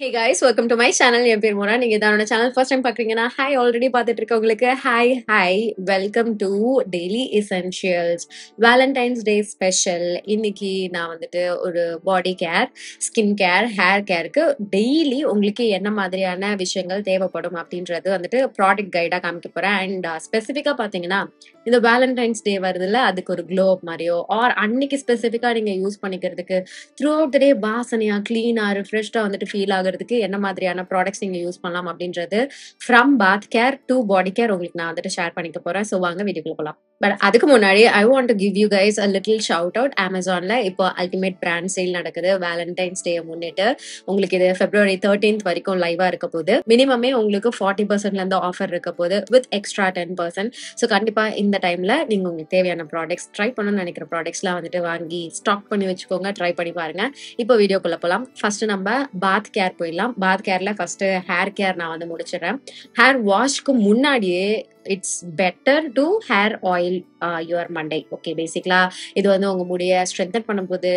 Hey guys, welcome to my channel. என் பேர் மோனா. நீங்க இதோட சேனல் ஃபர்ஸ்ட் டைம் பாக்குறீங்கன்னா ஹாய் ஆல்ரெடி பார்த்துட்டு இருக்கவங்களுக்கு hi welcome to daily essentials Valentine's Day special. இன்னைக்கு நான் வந்துட்டு ஒரு body care, skin care, hair கேருக்கு டெய்லி உங்களுக்கு என்ன மாதிரியான விஷயங்கள் தேவைப்படும் அப்படின்றது வந்துட்டு ப்ராடக்ட் கைடா காமிக்க போறேன். அண்ட் ஸ்பெசிஃபிக்கா பாத்தீங்கன்னா இந்த வேலண்டைன்ஸ் டே வருதுல்ல, அதுக்கு ஒரு க்ளோ அப் மாதிரியோ ஆர் அன்னைக்கு ஸ்பெசிஃபிக்கா நீங்க யூஸ் பண்ணிக்கிறதுக்கு த்ரூ அவுட் த டே வாசனையா கிளீனா ரிஃப்ரெஷ்டா வந்துட்டு ஃபீல் ஆகுறதுக்கு என்ன மாதிரியான ப்ராடக்ட்ஸ் நீங்க யூஸ் பண்ணலாம் அப்படின்றது from bath care to body care உங்களுக்கு நான் வந்துட்டு ஷேர் பண்ணிக்க போறேன். ஸோ வாங்க வீடியோக்குள்ள போகலாம். பட் அதுக்கு முன்னாடி I want to give you guys a little shout out. அமேசான்ல இப்போ அல்டிமேட் பிராண்ட் சேல் நடக்குது. வேலண்டைன்ஸ் டே முன்னிட்டு உங்களுக்கு இது February 13th வரைக்கும் லைவா இருக்க போகுது. மினிமமே உங்களுக்கு 40%ல இருந்து ஆஃபர் இருக்க போகுது வித் எக்ஸ்ட்ரா 10%. ஸோ கண்டிப்பா இந்த டைம்ல நீங்க உங்களுக்கு தேவையான ப்ராடக்ட்ஸ் ட்ரை பண்ணணும்னு நினைக்கிற ப்ராடக்ட்ஸ்லாம் வந்துட்டு வாங்கி ஸ்டாக் பண்ணி வச்சுக்கோங்க. ட்ரை பண்ணி பாருங்க. இப்போ வீடியோக்குள்ள போகலாம். ஃபர்ஸ்ட் நம்ம பாத் கேர் போயிடலாம். பாத் கேர்ல ஃபர்ஸ்ட் ஹேர் கேர் நான் வந்து முடிச்சிடறேன். ஹேர் வாஷ்க்கு முன்னாடியே it's better to hair oil your Monday. Okay, பேசிக்கலா இது வந்து உங்க முடிய ஸ்ட்ரென்தன் பண்ணும்போது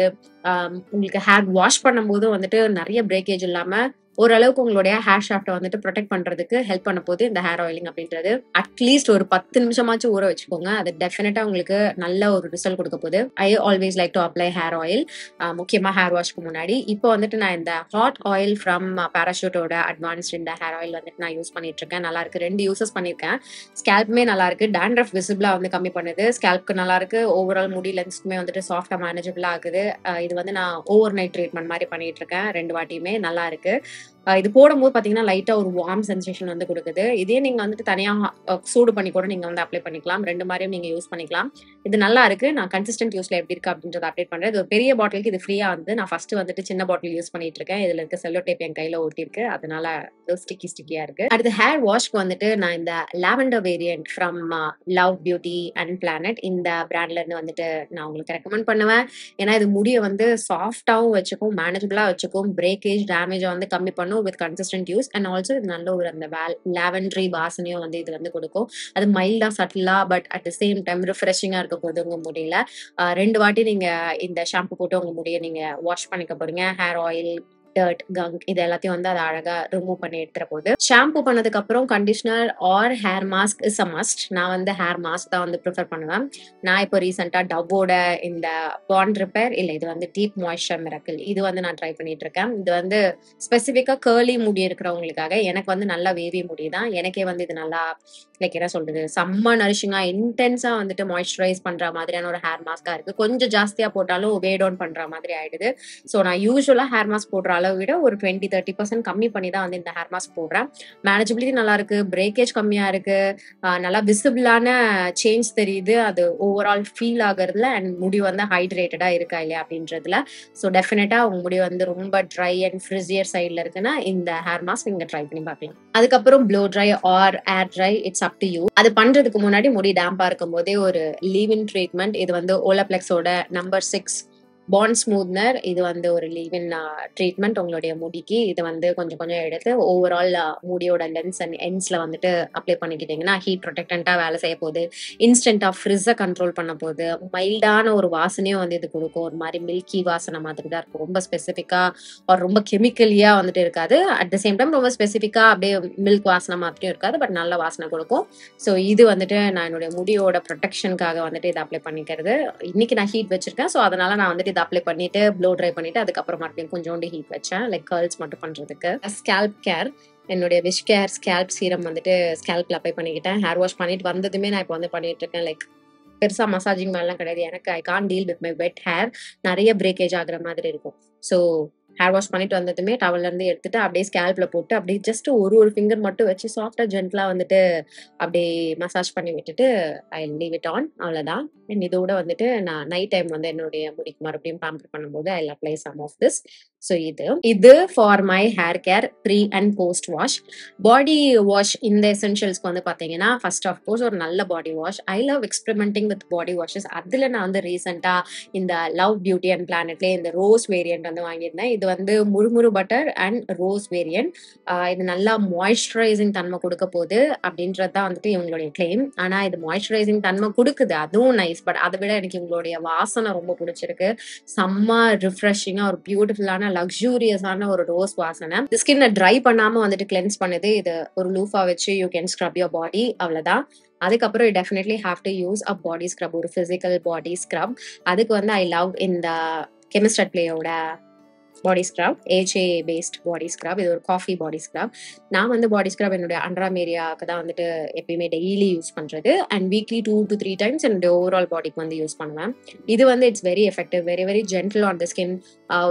உங்களுக்கு ஹேர் வாஷ் பண்ணும்போது வந்துட்டு நிறைய பிரேக்கேஜ் இல்லாம ஓரளவுக்கு உங்களுடைய ஹேர் ஷாஃப்டை வந்துட்டு ப்ரொடெக்ட் பண்றதுக்கு ஹெல்ப் பண்ண போது இந்த ஹேர் ஆயிலிங் அப்படின்றது. அட்லீஸ்ட் ஒரு 10 நிமிஷமாச்சும் ஊற வச்சுக்கோங்க. அது டெஃபினட்டா உங்களுக்கு நல்ல ஒரு ரிசல்ட் கொடுக்க போகுது. I always like to apply hair oil முக்கியமா ஹேர் வாஷ்க்கு முன்னாடி. இப்போ வந்துட்டு நான் இந்த ஹாட் ஆயில் ஃப்ரம் பாராஷூட்டோட அட்வான்ஸ்ட் இந்த ஹேர் ஆயில் வந்துட்டு நான் யூஸ் பண்ணிட்டு இருக்கேன். நல்லா இருக்கு. 2 யூசஸ் பண்ணியிருக்கேன். ஸ்கேல்ப்புமே நல்லா இருக்கு. டேண்ட்ரஃப் விசிபிளா வந்து கம்மி பண்ணுது. ஸ்கேல்ப்க்கு நல்லா இருக்கு. ஓவரால் முடி லென்ஸ்க்குமே வந்துட்டு சாஃப்டா மேனேஜபிளா ஆகுது. இது வந்து நான் ஓவர் நைட் ட்ரீட்மெண்ட் மாதிரி பண்ணிட்டு இருக்கேன். 2 வாட்டியுமே நல்லா இருக்கு. இது போடும்போது பாத்தீங்கன்னா லைட்டா ஒரு வார்ம் சென்சேஷன் வந்து கொடுக்குது. இதே நீங்க வந்துட்டு தனியா சூடு பண்ணி கூட நீங்க வந்து அப்ளை பண்ணிக்கலாம். 2 மாதிரியும் நீங்க யூஸ் பண்ணிக்கலாம். இது நல்லா இருக்கு. நான் கன்சிஸ்டன்ட் யூஸ்ல எப்படி இருக்கு அப்படின்றத அப்டேட் பண்றேன். இது ஒரு பெரிய பாட்டிலுக்கு இது ஃப்ரீயா வந்து நான் ஃபர்ஸ்ட் வந்துட்டு சின்ன பாட்டில் யூஸ் பண்ணிட்டு இருக்கேன். இதுல இருக்க செல்லோ டேப் என் கையில ஒட்டி இருக்கு. அதனால ஸ்டிக்கியா இருக்கு. அடுத்து ஹேர் வாஷ்க்கு வந்துட்டு நான் இந்த lavender variant from love beauty and planet இந்த பிராண்ட்ல இருந்து வந்துட்டு நான் உங்களுக்கு ரெக்கமெண்ட் பண்ணுவேன். ஏன்னா இது முடியை வந்து சாஃப்டாவும் வச்சுக்கும், மேனேஜபிளா வச்சுக்கும், பிரேக்கேஜ் டேமேஜ் வந்து கம்மி பண்ணும் with consistent use. And also இது நல்ல ஒரு அந்த லாவெண்டரி வாசனையும் வந்து இது வந்து கொடுக்கும். அது மைல்டா சட்டிலா but at the same time ரிஃப்ரெஷிங்கா இருக்க போது உங்க முடியல. 2 வாட்டி நீங்க இந்த ஷாம்பு போட்டு உங்க முடியை நீங்க வாஷ் பண்ணிக்க போறீங்க. ஹேர் ஆயில், டர்ட், கங்க் இது எல்லாத்தையும் வந்து அதை அழகா ரிமூவ் பண்ணி எடுத்துற போது. ஷாம்பு பண்ணதுக்கு அப்புறம் conditioner or hair mask is a must. நான் வந்து ஹேர் மாஸ்க் தான் வந்து ப்ரிஃபர் பண்ணுவேன். நான் இப்போ ரீசெண்டா டவ்வோட இந்த பாண்ட் ரிப்பேர் இல்ல இது வந்து டீப் மாய்ஸ்சர் மிராக்கிள் இது வந்து நான் ட்ரை பண்ணிட்டு இருக்கேன். இது வந்து ஸ்பெசிஃபிக்கா கேர்லி முடி இருக்கிறவங்களுக்காக. எனக்கு வந்து நல்லா வேவி முடி தான். எனக்கே வந்து இது நல்லா லைக் என்ன சொல்றது, செம்ம நரிஷிங்கா இன்டென்ஸா வந்துட்டு மாய்ஸ்சரைஸ் பண்ற மாதிரியான ஒரு ஹேர் மாஸ்கா இருக்கு. கொஞ்சம் ஜாஸ்தியா போட்டாலும் வே டவுன் பண்ற மாதிரி ஆயிடுது. ஸோ நான் யூஸ்வலா ஹேர் மாஸ்க் போடுற அளவு விட ஒரு 20-30% கம்மி பண்ணி தான் வந்து இந்த ஹேர் மாஸ்க் போடுறேன். மேனேஜபிலிட்டி நல்லா இருக்கு. பிரேக்கேஜ் கம்மியா இருக்கு. நல்லா விசிபிளான சேஞ்ச் தெரியுது. அது ஓவரால் ஃபீல் ஆகுறதுல அண்ட் முடி வந்து ஹைட்ரேட்டடா இருக்கா இல்லையா அப்படின்றதுல. ஸோ டெஃபினட்டா உங்க முடி வந்து ரொம்ப ட்ரை அண்ட் ஃப்ரிசியர் சைட்ல இருக்குன்னா இந்த ஹேர் மாஸ்க் நீங்க ட்ரை பண்ணி பார்க்கலாம். அதுக்கப்புறம் blow dry or air dry it's up to you. அது பண்றதுக்கு முன்னாடி முடி டேம்பா இருக்கும் போதே ஒரு லீவ் இன் ட்ரீட்மெண்ட். இது வந்து ஓலப்ளெக்ஸோட நம்பர் 6 பாண்ட் ஸ்மூத்னர். இது வந்து ஒரு லீவ்-இன் ட்ரீட்மெண்ட் உங்களுடைய முடிக்கு. இது வந்து கொஞ்சம் கொஞ்சம் எடுத்து ஓவரால் முடியோட லென்ஸ் அண்ட் எண்ட்ஸ்ல வந்துட்டு அப்ளை பண்ணிக்கிட்டீங்கன்னா ஹீட் ப்ரொடெக்டண்டா வேலை செய்ய போகுது. இன்ஸ்டன்டா ஃப்ரிஸை கண்ட்ரோல் பண்ண போகுது. மைல்டான ஒரு வாசனையும் வந்து இது கொடுக்கும். ஒரு மாதிரி மில்கி வாசனை மாதிரி தான் இருக்கும். ரொம்ப ஸ்பெசிஃபிக்கா ஒரு ரொம்ப கெமிக்கலியா வந்துட்டு இருக்காது. அட் த சேம் டைம் ரொம்ப ஸ்பெசிஃபிக்கா அப்படியே மில்க் வாசனை மாதிரியும் இருக்காது. பட் நல்ல வாசனை கொடுக்கும். ஸோ இது வந்துட்டு நான் என்னுடைய முடியோட ப்ரொடெக்ஷனுக்காக வந்துட்டு இதை அப்ளை பண்ணிக்கிறது. இன்னைக்கு நான் ஹீட் வச்சிருக்கேன். ஸோ அதனால நான் வந்துட்டு இதை அப்ளை பண்ணிட்டு ப்ளோ ட்ரை பண்ணிட்டு அதுக்கப்புறம் மறுபடியும் கொஞ்சோண்டு ஹீட் வச்சேன் லைக் கர்ல்ஸ் மட்டும் பண்றதுக்கு. ஸ்கேல்ப் கேர் என்னுடைய விஷ் கேர் ஸ்கேல்ப் சீரம் வந்துட்டு ஸ்கேல்ப்ல அப்ளை பண்ணிக்கிட்டேன். ஹேர் வாஷ் பண்ணிட்டு வந்ததுமே நான் இப்போ வந்து பண்ணிட்டு இருக்கேன். லைக் பெருசா மசாஜிங் மேலாம் கிடையாது. எனக்கு I can't deal with my wet hair. நிறைய பிரேக்கேஜ் ஆகுற மாதிரி இருக்கும். ஸோ ஹேர் வாஷ் பண்ணிட்டு வந்ததுமே டவல்ல இருந்து எடுத்துட்டு அப்படியே ஸ்கேல்ப்ல போட்டு அப்படியே ஜஸ்ட் ஒரு ஃபிங்கர் மட்டும் வச்சு சாஃப்டா ஜென்ட்லா வந்துட்டு அப்படியே மசாஜ் பண்ணி விட்டுட்டு ஐ லீவ் இட் ஆன். அவ்வளவுதான். இதோட வந்துட்டு நான் நைட் டைம் வந்து என்னுடைய முடிக்கு மறுபடியும் பேம்பர் பண்ணும்போது I apply some of this. So இது for my hair care pre and post wash. Body wash இந்த எசென்ஷியல்ஸ்க்கு வந்து பாத்தீங்கன்னா ஃபர்ஸ்ட் ஆஃப் கோர்ஸ் ஒரு நல்ல body wash. I love experimenting with body washes. அதுல நான் வந்து ரீசெண்டா இந்த லவ் பியூட்டி அண்ட் பிளானட்லேயே இந்த ரோஸ் வேரியன்ட் வந்து வாங்கியிருந்தேன். இது வந்து முறுமுறு பட்டர் அண்ட் ரோஸ் வேரியன்ட். இது நல்லா மாய்ஸ்சரைசிங் தன்மை கொடுக்க போகுது அப்படின்றது தான் வந்துட்டு இவங்களுடைய கிளைம். ஆனா இது மாய்ஸ்சரைசிங் தன்மை கொடுக்குது, அதுவும் நைஸ். பட் அதை விட எனக்கு இவங்களுடைய வாசனை ரொம்ப பிடிச்சிருக்கு. செம்ம ரிஃப்ரெஷிங்கா ஒரு பியூட்டிஃபுல்லான லக்ஸூரியஸான ஒரு ரோஸ் வாசனை. ஸ்கின்னை ட்ரை பண்ணாம வந்துட்டு கிளென்ஸ் பண்ணுது. இது ஒரு லூஃபா வச்சு you can scrub your body, அவ்வளவுதான். அதுக்கப்புறம் you definitely have to use a body scrub, ஒரு பிசிக்கல் பாடி ஸ்க்ரப். அதுக்கு வந்து ஐ லவ் இந்த கெமிஸ்ட் அட் பிளேயோட பாடி ஸ்க்ரப், ஏஜே பேஸ்ட் பாடி ஸ்க்ரப். இது ஒரு காஃபி பாடி ஸ்க்ரப். நான் வந்து பாடி ஸ்க்ரப் என்னுடைய அண்டர்ஆர்ம் ஏரியாவுக்கு தான் வந்துட்டு எப்பயுமே டெய்லி யூஸ் பண்றது. அண்ட் வீக்லி 2 to 3 டைம்ஸ் என்னுடைய ஓவரால் பாடிக்கு வந்து யூஸ் பண்ணுவேன். இது வந்து it's very effective, very very gentle on the skin.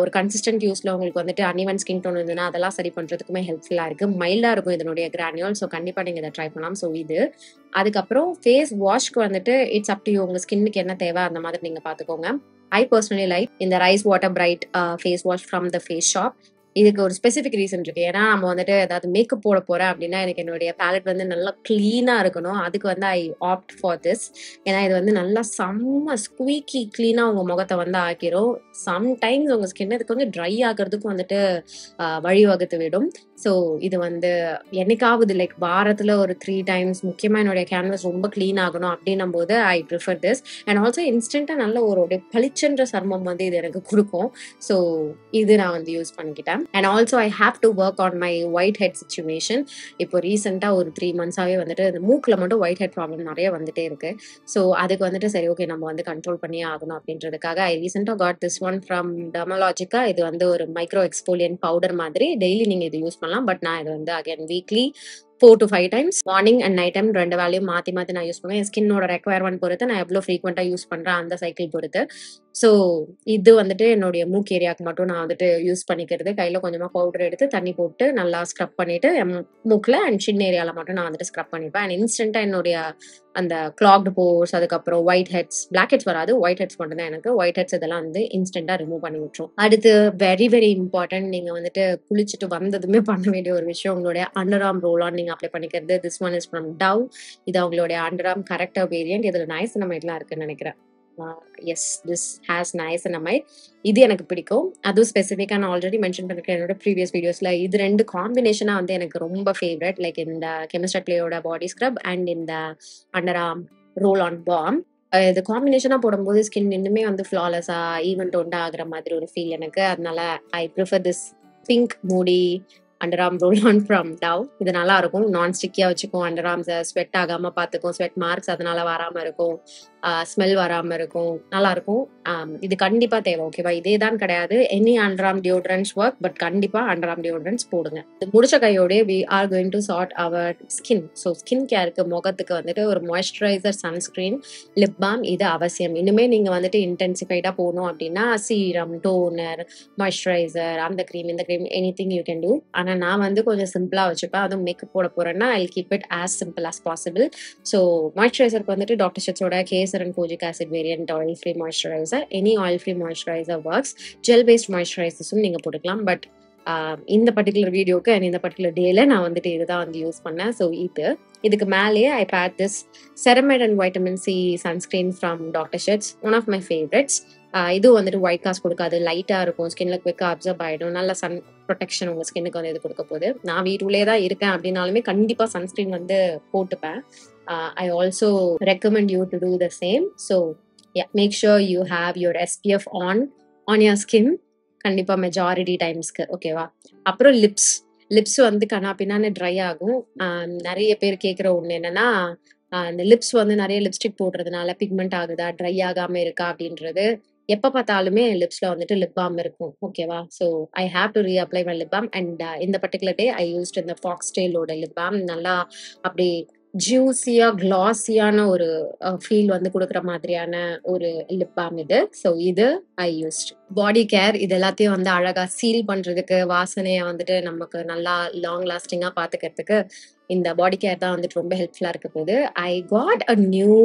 ஒரு கன்சிஸ்டன்ட் யூஸ்ல உங்களுக்கு வந்துட்டு அன்இவன் ஸ்கின் டோன் இருந்ததுன்னா அதெல்லாம் சரி பண்றதுக்குமே ஹெல்ப்ஃபுல்லா இருக்கு. மைல்டா இருக்கும் இதனுடைய கிரானியூல். ஸோ கண்டிப்பா நீங்க இதை ட்ரை பண்ணலாம். ஸோ இது அதுக்கப்புறம் ஃபேஸ் வாஷ்க்கு வந்துட்டு இட்ஸ் அப் டு யூ. உங்க ஸ்கின்னுக்கு என்ன தேவை அந்த மாதிரி நீங்க பாத்துக்கோங்க. I personally like இந்த rice water bright face wash from The Face Shop. இதுக்கு ஒரு ஸ்பெசிஃபிக் ரீசன் இருக்கு. ஏன்னா நம்ம வந்துட்டு ஏதாவது மேக்கப் போட போறேன் அப்படின்னா எனக்கு என்னுடைய பேலட் வந்து நல்லா கிளீனா இருக்கணும். அதுக்கு வந்து ஐ ஆப்ட் ஃபார் திஸ். ஏன்னா இது வந்து நல்லா செம்ம ஸ்குவீக்கி கிளீனா உங்க முகத்தை வந்து ஆக்கிரும். சம்டைம்ஸ் உங்க ஸ்கின் இதுக்கு வந்து ட்ரை ஆகிறதுக்கும் வந்துட்டு வழிவகுத்து விடும். ஸோ இது வந்து என்னைக்காவது லைக் வாரத்துல ஒரு 3 டைம்ஸ், முக்கியமா என்னுடைய கேன்வஸ் ரொம்ப கிளீன் ஆகணும் அப்படின்னும் போது I prefer this. And also இன்ஸ்டன்டா நல்ல ஒரு பளிச்சென்ற சர்மம் வந்து இது எனக்கு கொடுக்கும். ஸோ இது நான் வந்து யூஸ் பண்ணிக்கிட்டேன். And also I have to work on my white head situation. இப்போ ரீசெண்டா ஒரு 3 மந்த்ஸாவே வந்துட்டு இந்த மூக்குல மட்டும் ஒயிட் ஹெட் ப்ராப்ளம் நிறைய வந்துட்டே இருக்கு. ஸோ அதுக்கு வந்துட்டு சரி ஓகே நம்ம வந்து கண்ட்ரோல் பண்ணியே ஆகணும் அப்படின்றதுக்காக ஐ ரீசெண்டா காட் திஸ் ஒன் ஃப்ரம் டெர்மலாஜிக்கா. இது வந்து ஒரு மைக்ரோ எக்ஸ்போலியன்ட் பவுடர் மாதிரி. டெய்லி நீங்க இது யூஸ் பண்ணலாம். பட் நான் இது வந்து again weekly 4 to 5 times morning and night time 2 வேலையும் மாத்தி மாத்தி நான் யூஸ் பண்ணுவேன். என் ஸ்கின்னோட ரெக்வயர்மெண்ட் பொறுத்து நான் எவ்வளவு ஃப்ரீக்வெண்டா யூஸ் பண்றேன் அந்த சைக்கிள் பொறுத்து. ஸோ இது வந்துட்டு என்னுடைய மூக்கு ஏரியாவுக்கு மட்டும் நான் வந்துட்டு யூஸ் பண்ணிக்கிறது. கையில கொஞ்சமா பவுடர் எடுத்து தண்ணி போட்டு நல்லா ஸ்க்ரப் பண்ணிட்டு மூக்குல அண்ட் சின்ன ஏரியால மட்டும் நான் வந்துட்டு ஸ்க்ரப் பண்ணிப்பேன். அண்ட் இன்ஸ்டன்டா என்னுடைய அந்த கிளாக்டு போர்ஸ், அதுக்கப்புறம் ஒயிட் ஹெட்ஸ், பிளாக் ஹெட்ஸ் வராது, ஒயிட் ஹெட்ஸ் மட்டும் தான் எனக்கு. ஒயிட் ஹெட்ஸ் இதெல்லாம் வந்து இன்ஸ்டன்டா ரிமூவ் பண்ணி விட்டுரும். அடுத்து வெரி வெரி இம்பார்ட்டன்ட், நீங்க வந்துட்டு குளிச்சுட்டு வந்ததுமே பண்ண வேண்டிய ஒரு விஷயம், உங்களுடைய அண்டர்ஆர்ம் ரோல் ஆன் நீங்க அப்ளை பண்ணிக்கிறது. This one is from Dove. இது அவங்களுடைய அண்டர்ஆர்ம் கரெக்டர் வேரியன்ட். இதுல நைசினமைட்லாம் இருக்குன்னு நினைக்கிறேன். Yes, this has niacinamide. இது எனக்கு பிடிக்கும். அதுவும் ஸ்பெசிஃபிக்கா நான் ஆல்ரெடி மென்ஷன் பண்ணிருக்கேன் என்னோட ப்ரீவியஸ் வீடியோஸ்ல. இது 2 காம்பினேஷனா வந்து எனக்கு ரொம்ப ஃபேவரட். லைக் இந்த கெமிஸ்ட் அட் பிளேயோட பாடி ஸ்க்ரப் அண்ட் இந்த அண்டர்ஆர்ம் ரோல் ஆன் பாம். இது காம்பினேஷனா போடும்போது ஸ்கின் இன்னுமே வந்து ஃப்ளாலஸா ஈவன் டோன்டா ஆகுற மாதிரி ஒரு ஃபீல் எனக்கு. அதனால ஐ ப்ரிஃபர் திஸ் பிங்க் மூடி அண்டர்ஆர்ம் ரோல் ஆன் ஃப்ரம் டவ். இது நல்லா இருக்கும். நான் ஸ்டிக்கியா வச்சுக்கும். அண்டர்ஆர்ம்ஸை ஸ்வெட் ஆகாம பார்த்துக்கும். ஸ்வெட் மார்க்ஸ் அதனால வராம இருக்கும். ஸ்மெல் வராம இருக்கும். நல்லா இருக்கும். இது கண்டிப்பா தேவை. ஓகேவா? இதே தான் கிடையாது. Any underarm deodorants work, but கண்டிப்பா அண்டர்ஆர்ம் டியோட்ரன்ஸ் போடுங்க. முடிச்ச கையோட we are going to start our skin. So skin கேருக்கு முகத்துக்கு வந்துட்டு ஒரு மாய்ஸ்சரைசர், சன்ஸ்கிரீன், லிப் பாம் இது அவசியம். இன்னுமே நீங்க வந்துட்டு இன்டென்சிஃபைடா போகணும் அப்படின்னா சீரம், டோனர், மாய்ஸ்சரைசர், அந்த கிரீம் இந்த cream anything you can do. ஆனா நான் வந்து கொஞ்சம் சிம்பிளா வச்சுப்பேன். அதுவும் மேக்கப் போட போறேன்னா I keep it as simple as possible. So மாய்ஸ்சரைசருக்கு வந்துட்டு டாக்டர் ஷெட்ஸோட kesar and kojic acid variant oil free moisturizer. Any oil free moisturizer works. Gel based மாய்ஸ்சரைசர்ஸும் நீங்க போட்டுக்கலாம். பட் இந்த பர்டிகுலர் வீடியோக்கு அண்ட் இந்த பர்டிகுலர் டேல நான் வந்துட்டு இதுதான் வந்து யூஸ் பண்ணேன். ஸோ இதுக்கு மேலேயே I bad this ceramide and vitamin C sunscreen from doctor Sheth's. One of my favourites. இது வந்துட்டு ஒயிட் காஸ்ட் கொடுக்காது, லைட்டா இருக்கும், ஸ்கின்ல குவிக்கா அப்சர்வ் ஆயிடும், நல்ல சன் ப்ரொடெக்ஷன் உங்க ஸ்கின்னுக்கு வந்து இது கொடுக்க போகுது. நான் வீட்டுக்குள்ளே தான் இருக்கேன் அப்படின்னாலுமே கண்டிப்பா சன்ஸ்கிரீன் வந்து போட்டுப்பேன். I also recommend you to do the same. So yeah, make sure you have your SPF on your skin. கண்டிப்பா மெஜாரிட்டி டைம்ஸ்க்கு. ஓகேவா? அப்புறம் லிப்ஸ் வந்து கண்ணாபின்னான்னு ட்ரை ஆகும். நிறைய பேர் கேட்குற ஒண்ணு என்னன்னா இந்த லிப்ஸ் வந்து நிறைய லிப்ஸ்டிக் போடுறதுனால பிக்மெண்ட் ஆகுதா, ட்ரை ஆகாம இருக்கா அப்படின்றது. எப்ப பார்த்தாலுமே லிப்ஸ்ல வந்துட்டு லிப் பாம் இருக்கும். ஓகேவா? So I have to reapply my lip balm. And இந்த பர்டிகுலர் டே ஐ யூஸ்ட் இந்த ஃபாக்ஸ்டெயிலோட லிப் பாம். நல்லா அப்படி ஜூசியா கிளாஸியான ஒரு ஃபீல் வந்து கொடுக்குற மாதிரியான ஒரு லிப் பாம் இது. ஸோ இது ஐ யூஸ்ட். பாடி கேர் இது எல்லாத்தையும் வந்து அழகா சீல் பண்றதுக்கு, வாசனையை வந்துட்டு நமக்கு நல்லா லாங் லாஸ்டிங்கா பாத்துக்கிறதுக்கு இந்த பாடி கேர் தான் வந்துட்டு ரொம்ப ஹெல்ப்ஃபுல்லா இருக்க போகுது. I got a new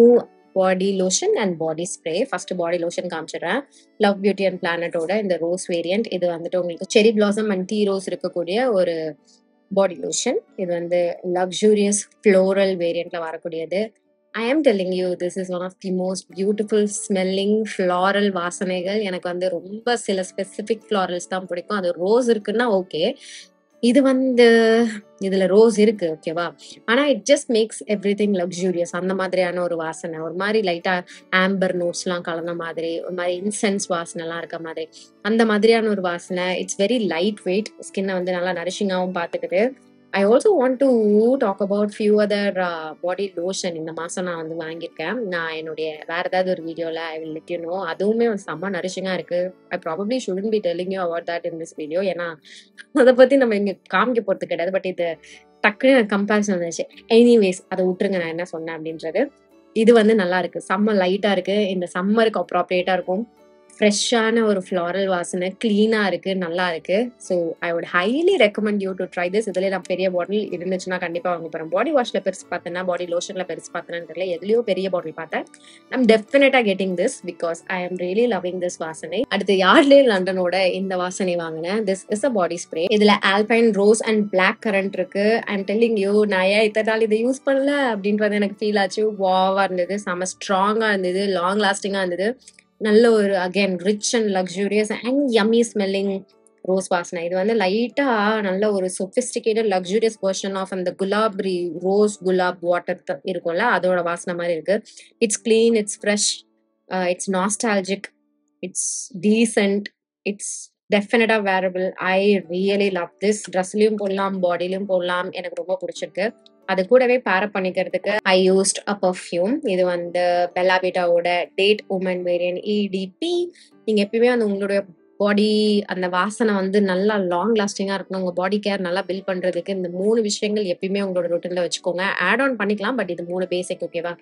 body lotion and body spray. First body lotion காமிச்சிடுறேன். லவ் பியூட்டி அண்ட் பிளானட்டோட இந்த ரோஸ் வேரியன்ட். இது வந்துட்டு உங்களுக்கு செரி பிளாசம் அண்ட் டீ ரோஸ் இருக்கக்கூடிய ஒரு பாடி லோஷன். இது வந்து லக்ஸூரியஸ் ஃப்ளோரல் வேரியன்ட்ல வரக்கூடியது. I am telling you this is one of the most beautiful smelling floral வாசனைகள். எனக்கு வந்து ரொம்ப சில ஸ்பெசிஃபிக் ஃப்ளாரல்ஸ் தான் பிடிக்கும். அது ரோஸ் இருக்குன்னா ஓகே, இது வந்து இதுல ரோஸ் இருக்கு ஓகேவா. ஆனா it just maths everything luxurious. அந்த மாதிரியான ஒரு வாசனை. ஒரு மாரி லைட்டா ஆம்பர் நோட்ஸ்லாம் கலந்த மாதிரி, ஒரு மாரி இன்சென்ஸ் வாசனைலாம் இருக்க மாதிரி. அந்த மாதிரியான ஒரு வாசனை. It's very light weight. ஸ்கின்ன வந்து நல்லா நரிஷிங்காவும் பாத்துக்குது. I also want to talk about few other body lotion இந்த மாசம் நான் வந்து வாங்கியிருக்கேன். நான் என்னுடைய வேற ஏதாவது ஒரு வீடியோல I will let you know. அதுவுமே வந்து செம்ம நரிஷிங்கா இருக்கு. I probably shouldn't be telling you about that in this video. ஏன்னா அத பத்தி நம்ம இங்க காமிக்க போறது கிடையாது. பட் இது டக்குன்னு கம்பேரிசன் வந்துச்சு. எனிவேஸ் அத விட்டுருங்க நான் என்ன சொன்னேன் அப்படின்றது. இது வந்து நல்லா இருக்கு. செம்ம லைட்டா இருக்கு. இந்த சம்மருக்கு அப்ராப்ரியேட்டா இருக்கும். ஃப்ரெஷ்ஷான ஒரு ஃப்ளாரல் வாசனை. கிளீனா இருக்கு. நல்லா இருக்கு. So I would highly recommend you to try this. இதுலயே நான் பெரிய பாட்டில் இருந்துச்சுன்னா கண்டிப்பா வாங்க போறேன். பாடி வாஷ்ல பெருசு பார்த்தேன்னா, பாடி லோஷன்ல பெருசு பார்த்தேனான்னு தெரியல. எதுலயோ பெரிய பாட்டில் பார்த்தேன். ஐம் டெஃபினட்டா getting this because I am really loving this வாசனை. அடுத்து யார்ட்லே லண்டனோட இந்த வாசனை வாங்கினேன். This is a body spray. இதுல alpine rose and black currant இருக்கு. ஐ எம் டெல்லிங் யூ, நான் ஏன் இத்தனை நாள் இதை யூஸ் பண்ணல அப்படின்றது எனக்கு ஃபீல் ஆச்சு. வாவா இருந்தது. செம ஸ்ட்ராங்கா இருந்தது. லாங் லாஸ்டிங்கா இருந்தது. நல்ல ஒரு again rich and luxurious and yummy smelling rose வாசனை. இது வந்து லைட்டா நல்ல ஒரு சொபிஸ்டிகேட்டட் லக்ஸூரியஸ் வெர்ஷன் ஆஃப் அந்த குலாப் ரோஸ் குலாப் வாட்டர் இருக்கும்ல, அதோட வாசனை மாதிரி இருக்கு. It's clean, it's fresh, it's nostalgic, it's decent, it's டெஃபினட்டா wearable. I really love this. ட்ரெஸ்லயும் போடலாம், பாடியிலும் போடலாம். எனக்கு ரொம்ப பிடிச்சிருக்கு. அது கூடவே பேரப் பண்ணிக்கிறதுக்கு ஐ யூஸ்ட் அ பர்ஃப்யூம். இது வந்து பெல்லா விட்டாவோட டேட் உமன் வேரியன்ட் EDP. நீங்க எப்பயுமே வந்து உங்களுடைய பாடி அந்த வாசனை வந்து நல்லா லாங் லாஸ்டிங்கா இருக்கணும். உங்க பாடி கேர் நல்லா பில்ட் பண்றதுக்கு இந்த 3 விஷயங்கள் எப்பயுமே உங்களோட ரொட்டீன்ல வச்சுக்கோங்க. ஆட் ஆன் பண்ணிக்கலாம். பட் இது 3 பேசிக் ஓகேவா.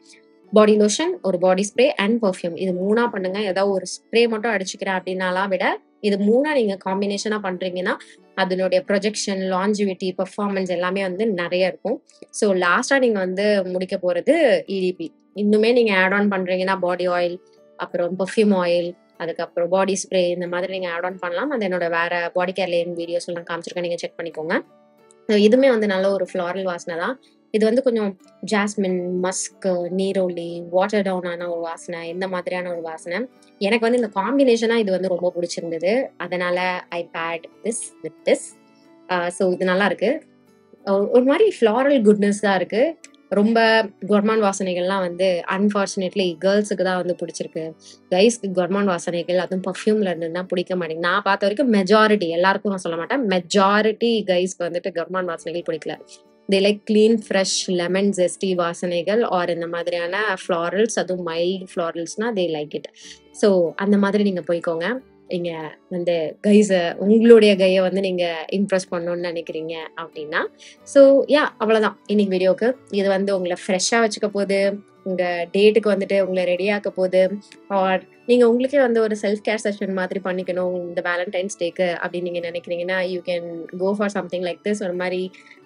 பாடி லோஷன், ஒரு பாடி ஸ்ப்ரே அண்ட் பர்ஃப்யூம். இது 3ஆ பண்ணுங்க. ஏதாவது ஒரு ஸ்ப்ரே மட்டும் அடிச்சுக்கிறேன் அப்படின்னாலாம் விட இது 3ஆ நீங்க காம்பினேஷனா பண்றீங்கன்னா அதனுடைய ப்ரொஜெக்ஷன், லாஞ்சிவிட்டி, பெர்ஃபார்மன்ஸ் எல்லாமே வந்து நிறைய இருக்கும். ஸோ லாஸ்டா நீங்க வந்து முடிக்க போறது EDP. இன்னுமே நீங்க ஆட் ஆன் பண்றீங்கன்னா பாடி ஆயில், அப்புறம் பெர்ஃப்யூம் ஆயில், அதுக்கப்புறம் பாடி ஸ்ப்ரே இந்த மாதிரி நீங்க ஆட் ஆன் பண்ணலாம். அது என்னோட வேற பாடி கேர் லேன் வீடியோஸ் நான் காமிச்சிருக்கேன். நீங்க செக் பண்ணிக்கோங்க. இதுமே வந்து நல்ல ஒரு ஃப்ளாரல் வாசனை தான். இது வந்து கொஞ்சம் jasmine, musk, neroli, water down ஆன ஒரு வாசனை. இந்த மாதிரியான ஒரு வாசனை. எனக்கு வந்து இந்த காம்பினேஷனா இது வந்து ரொம்ப பிடிச்சிருந்தது. அதனால I bad this with this. So இது நல்லா இருக்கு. ஒரு மாதிரி ஃப்ளாரல் குட்னஸ் தான் இருக்கு. ரொம்ப கொர்மான் வாசனைகள்லாம் வந்து அன்ஃபார்ச்சுனேட்லி கேர்ள்ஸுக்கு தான் வந்து பிடிச்சிருக்கு. கைஸ்க்கு கொர்மான் வாசனைகள் அதுவும் பர்ஃப்யூம்ல இருந்ததுன்னா பிடிக்க மாட்டேங்குது. நான் பார்த்த வரைக்கும் மெஜாரிட்டி, எல்லாருக்கும் நான் சொல்ல மாட்டேன், மெஜாரிட்டி கைஸ்க்கு வந்துட்டு கொர்மான் வாசனைகள் பிடிக்கல. They like clean, fresh, lemon zesty வாசனைகள் ஆர் இந்த மாதிரியான ஃப்ளாரல்ஸ், அதுவும் மைல்டு ஃப்ளாரல்ஸ்னா தே லைக் இட். ஸோ அந்த மாதிரி நீங்க போய்க்கோங்க. நீங்க வந்து உங்களுடைய கையை வந்து நீங்க இம்ப்ரெஸ் பண்ணணும்னு நினைக்கிறீங்க அப்படின்னா. ஸோ அவ்வளவுதான் இன்னைக்கு வீடியோக்கு. இது வந்து உங்களை ஃப்ரெஷ்ஷா வச்சுக்க போகுது. உங்க டேட்டுக்கு வந்துட்டு உங்களை ரெடி ஆக்க போகுது. ஆர் நீங்க உங்களுக்கே வந்து ஒரு செல்ஃப் கேர் செஷன் மாதிரி பண்ணிக்கணும் இந்த வேலண்டைன்ஸ் டேக்கு அப்படின்னு நீங்க நினைக்கிறீங்கன்னா you can go for something like this. ஒரு மாதிரி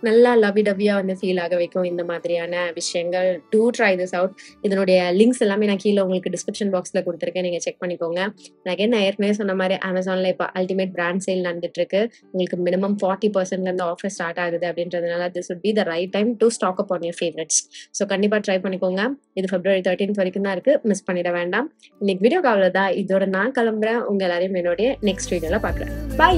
நல்லா லவி டவியா வந்து ஃபீல் ஆக வைக்கும் இந்த மாதிரியான விஷயங்கள். Do try this out. இதனுடைய லிங்க்ஸ் எல்லாமே நான் கீழே உங்களுக்கு டிஸ்கிரிப்ஷன் பாக்ஸ்ல கொடுத்துருக்கேன். நீங்க செக் பண்ணிக்கோங்க. நான் ஏற்கனவே சொன்ன மாதிரி அமேசான்ல இப்போ அல்டிமேட் பிராண்ட் சேல் நடந்துட்டு இருக்கு. உங்களுக்கு மினிமம் 40% ஆஃபர் ஸ்டார்ட் ஆகுது அப்படின்றதுனால this would be the right time to stock up on your favourites. So கண்டிப்பா ட்ரை பண்ணிக்கோங்க. இது February 13th வரைக்கும் தான் இருக்கு. மிஸ் பண்ணிட வேண்டாம். இன்னைக்கு வீடியோ அவ்வளவுதான். இதோட நான் கிளம்புறேன். உங்க எல்லாரையும் என்னுடைய நெக்ஸ்ட் வீடியோல பாக்குறேன். பை.